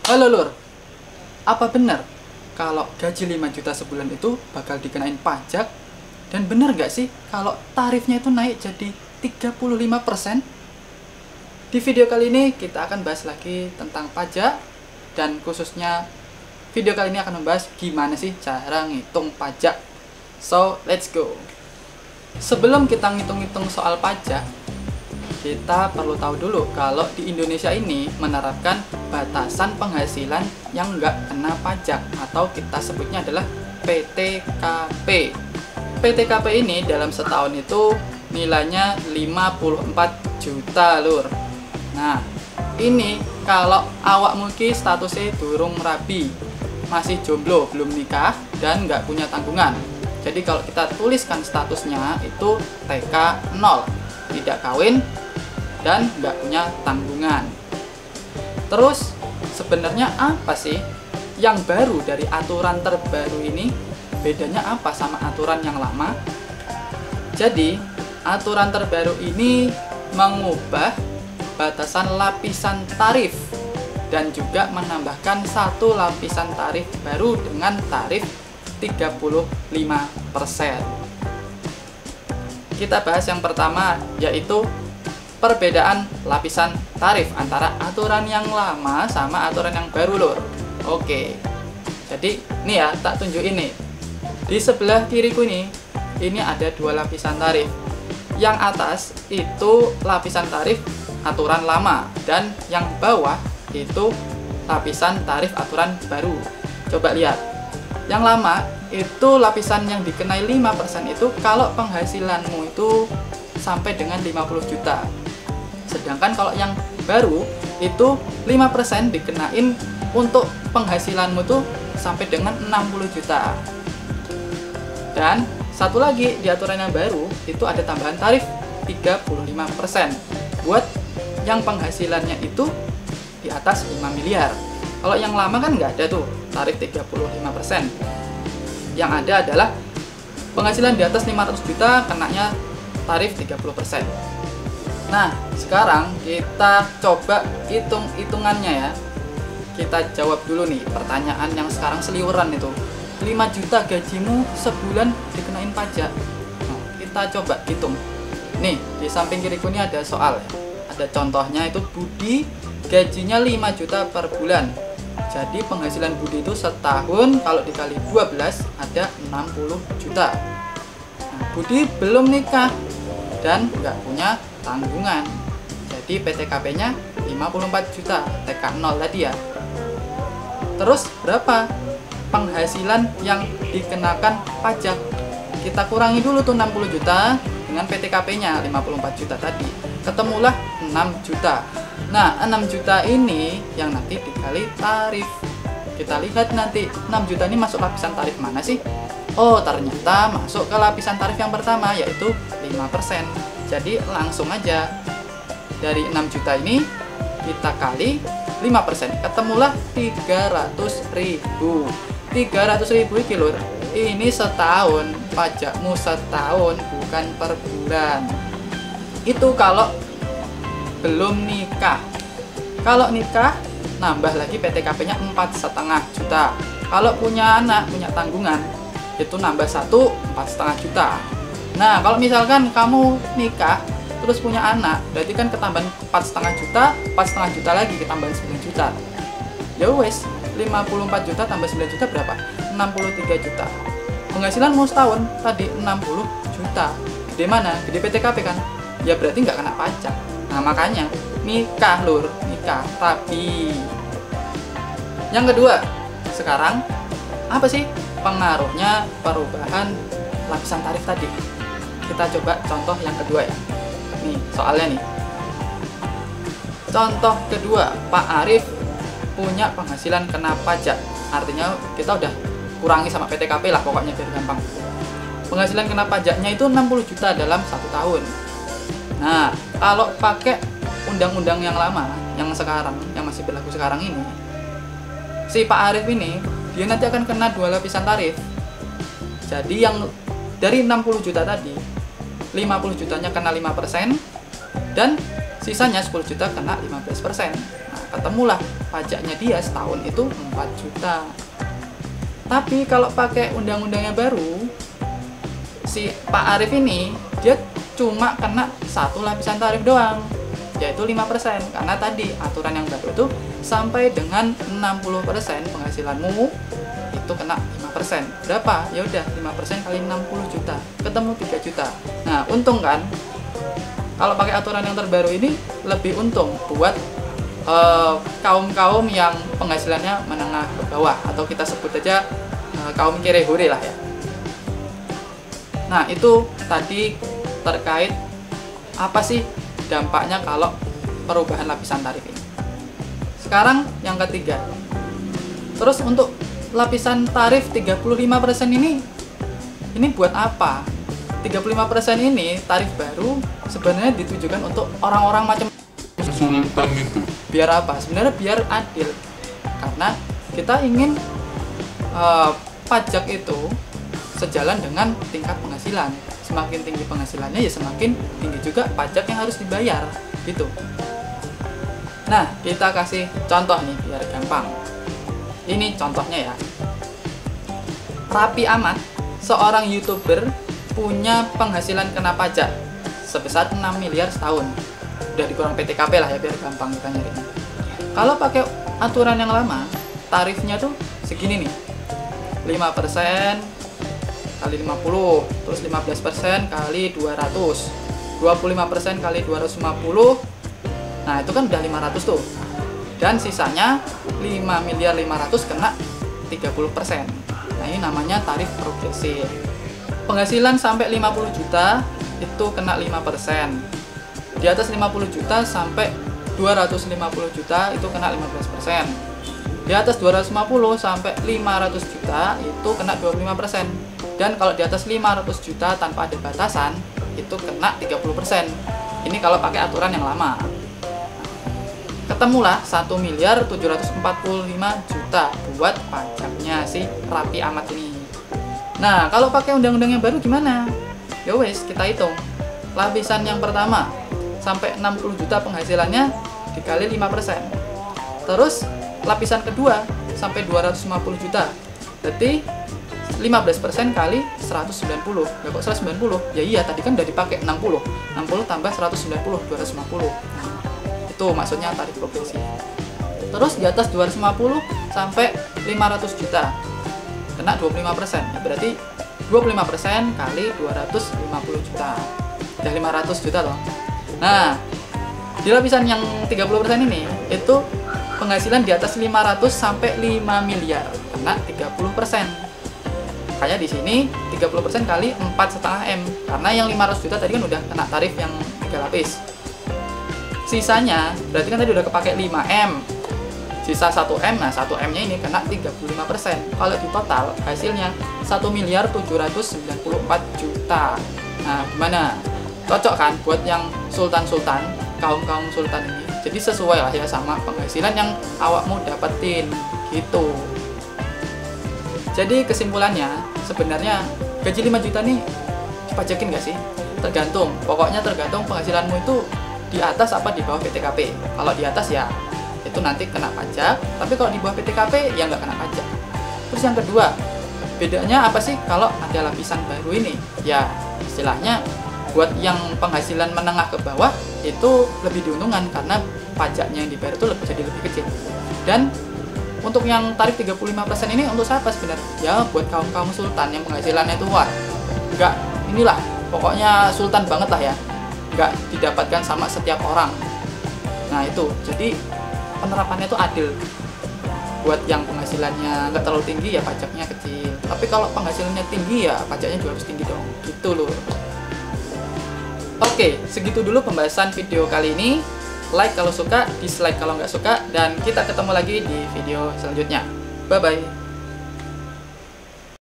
Halo Lur, apa benar kalau gaji 5 juta sebulan itu bakal dikenain pajak? Dan benar nggak sih kalau tarifnya itu naik jadi 35%? Di video kali ini kita akan bahas lagi tentang pajak, dan khususnya video kali ini akan membahas gimana sih cara ngitung pajak. So, let's go. Sebelum kita ngitung-ngitung soal pajak, kita perlu tahu dulu kalau di Indonesia ini menerapkan batasan penghasilan yang nggak kena pajak, atau kita sebutnya adalah PTKP. PTKP ini dalam setahun itu nilainya 54 juta Lur. Nah, ini kalau awak mungkin statusnya durung rabi, masih jomblo, belum nikah, dan nggak punya tanggungan. Jadi kalau kita tuliskan statusnya itu TK 0, tidak kawin, dan nggak punya tanggungan. Terus sebenarnya apa sih yang baru dari aturan terbaru ini? Bedanya apa sama aturan yang lama? Jadi aturan terbaru ini mengubah batasan lapisan tarif dan juga menambahkan satu lapisan tarif baru dengan tarif 35%. Kita bahas yang pertama, yaitu perbedaan lapisan tarif antara aturan yang lama sama aturan yang baru Lur. Oke, jadi ini ya, tak tunjuk ini. Di sebelah kiriku ini ada dua lapisan tarif. Yang atas itu lapisan tarif aturan lama, dan yang bawah itu lapisan tarif aturan baru. Coba lihat. Yang lama itu lapisan yang dikenai 5% itu kalau penghasilanmu itu sampai dengan 50 juta. Sedangkan kalau yang baru itu 5% dikenain untuk penghasilanmu tuh sampai dengan 60 juta. Dan satu lagi di aturan yang baru itu ada tambahan tarif 35% buat yang penghasilannya itu di atas 5 miliar. Kalau yang lama kan nggak ada tuh tarif 35%. Yang ada adalah penghasilan di atas 500 juta kenanya tarif 30%. Nah, sekarang kita coba hitung-hitungannya ya. Kita jawab dulu nih pertanyaan yang sekarang seliweran itu. 5 juta gajimu sebulan dikenain pajak. Nah, kita coba hitung. Nih, di samping kiriku ini ada soal ya. Ada contohnya itu Budi gajinya 5 juta per bulan. Jadi penghasilan Budi itu setahun kalau dikali 12 ada 60 juta. Nah, Budi belum nikah dan nggak punya tanggungan. Jadi PTKP-nya 54 juta, TK 0 tadi ya. Terus berapa penghasilan yang dikenakan pajak? Kita kurangi dulu tuh 60 juta dengan PTKP-nya 54 juta tadi. Ketemulah 6 juta. Nah, 6 juta ini yang nanti dikali tarif. Kita lihat nanti 6 juta ini masuk lapisan tarif mana sih? Oh, ternyata masuk ke lapisan tarif yang pertama, yaitu 5%. Jadi langsung aja dari 6 juta ini kita kali 5%, ketemulah 300.000. 300.000 iki Lur, ini setahun, pajakmu setahun, bukan per bulan. Itu kalau belum nikah. Kalau nikah nambah lagi PTKP-nya 4,5 juta. Kalau punya anak, punya tanggungan, itu nambah 4,5 juta. Nah, kalau misalkan kamu nikah terus punya anak, berarti kan ketambahan 4,5 juta, 4,5 juta lagi ketambahan 9 juta. Ya wes, 54 juta tambah 9 juta berapa? 63 juta. Penghasilanmu setahun tadi 60 juta. Gede mana? Gede PTKP kan? Ya berarti nggak kena pajak. Nah makanya nikah Lur, nikah rapi. Yang kedua, sekarang apa sih pengaruhnya perubahan lapisan tarif tadi? Kita coba contoh yang kedua ya. Nih soalnya nih. Contoh kedua, Pak Arif punya penghasilan kena pajak. Artinya kita udah kurangi sama PTKP lah pokoknya biar gampang. Penghasilan kena pajaknya itu 60 juta dalam 1 tahun. Nah, kalau pakai undang-undang yang lama, yang sekarang, yang masih berlaku sekarang ini, si Pak Arif ini dia nanti akan kena 2 lapisan tarif. Jadi yang dari 60 juta tadi, 50 jutanya kena 5%, dan sisanya 10 juta kena 15%. Nah, ketemulah pajaknya dia setahun itu 4 juta. Tapi kalau pakai undang-undangnya baru, si Pak Arif ini dia cuma kena satu lapisan tarif doang, yaitu 5%. Karena tadi aturan yang baru itu sampai dengan 60% penghasilanmu itu kena 5%. Berapa? Ya udah 5% kali 60 juta, ketemu 3 juta. Nah, untung kan? Kalau pakai aturan yang terbaru ini lebih untung buat kaum-kaum yang penghasilannya menengah ke bawah, atau kita sebut aja kaum kere-hore lah ya. Nah, itu tadi terkait apa sih dampaknya kalau perubahan lapisan tarif ini. Sekarang yang ketiga. Terus untuk lapisan tarif 35% ini buat apa? 35% ini tarif baru sebenarnya ditujukan untuk orang-orang macam Sultan itu. Biar apa? Sebenarnya biar adil. Karena kita ingin pajak itu sejalan dengan tingkat penghasilan. Semakin tinggi penghasilannya ya semakin tinggi juga pajak yang harus dibayar, gitu. Nah, kita kasih contoh nih biar gampang. Ini contohnya ya. Raffi Ahmad, seorang YouTuber, punya penghasilan kena pajak sebesar 6 miliar setahun. Udah dikurang PTKP lah ya biar gampang kita nyarinya. Kalau pakai aturan yang lama, tarifnya tuh segini nih. 5% kali 50, terus 15% kali 200, 25% kali 250. Nah, itu kan udah 500 tuh. Dan sisanya 5 miliar 500 kena 30%. Nah, ini namanya tarif progresif. Penghasilan sampai 50 juta itu kena 5%. Di atas 50 juta sampai 250 juta itu kena 15%. Di atas 250 sampai 500 juta itu kena 25%. Dan kalau di atas 500 juta tanpa ada batasan itu kena 30%. Ini kalau pakai aturan yang lama. Ketemulah 1 miliar 745 juta buat pajaknya si Raffi Ahmad ini. Nah, kalau pakai undang-undang yang baru gimana? Ya wes, kita hitung. Lapisan yang pertama sampai 60 juta penghasilannya dikali 5%. Terus lapisan kedua sampai 250 juta. Berarti 15% kali 190. Ya kok 190? Ya iya, tadi kan udah dipakai 60. 60 tambah 190, 250. Nah, itu maksudnya tarif progresif. Terus di atas 250 sampai 500 juta. Kena 25%, ya berarti 25% kali 250 juta. Udah 500 juta loh. Nah, di lapisan yang 30% ini itu penghasilan di atas 500 sampai 5 miliar, kena 30%. Makanya di sini 30% kali 4,5 M. Karena yang 500 juta tadi kan udah kena tarif yang 3 lapis. Sisanya berarti kan tadi udah kepake 5 M. Sisa 1 M, nah 1 M-nya ini kena 35%. Kalau di total hasilnya 1 miliar 794 juta. Nah, gimana? Cocok kan buat yang sultan-sultan, kaum-kaum sultan ini. Jadi sesuai lah ya sama penghasilan yang awakmu dapetin, gitu. Jadi kesimpulannya, sebenarnya gaji 5 juta nih dipajakin nggak sih? Tergantung, pokoknya tergantung penghasilanmu itu di atas apa di bawah PTKP. Kalau di atas ya itu nanti kena pajak, tapi kalau di bawah PTKP ya nggak kena pajak. Terus yang kedua, bedanya apa sih kalau ada lapisan baru ini? Ya istilahnya buat yang penghasilan menengah ke bawah itu lebih diuntungkan karena pajaknya yang dibayar itu jadi lebih kecil. Dan untuk yang tarif 35% ini untuk siapa sebenarnya? Ya buat kaum-kaum sultan yang penghasilannya itu wah, nggak inilah, pokoknya sultan banget lah ya, nggak didapatkan sama setiap orang. Nah itu, jadi penerapannya itu adil. Buat yang penghasilannya nggak terlalu tinggi ya pajaknya kecil, tapi kalau penghasilannya tinggi ya pajaknya juga harus tinggi dong, gitu loh. Oke, segitu dulu pembahasan video kali ini. Like kalau suka, dislike kalau nggak suka, dan kita ketemu lagi di video selanjutnya. Bye-bye.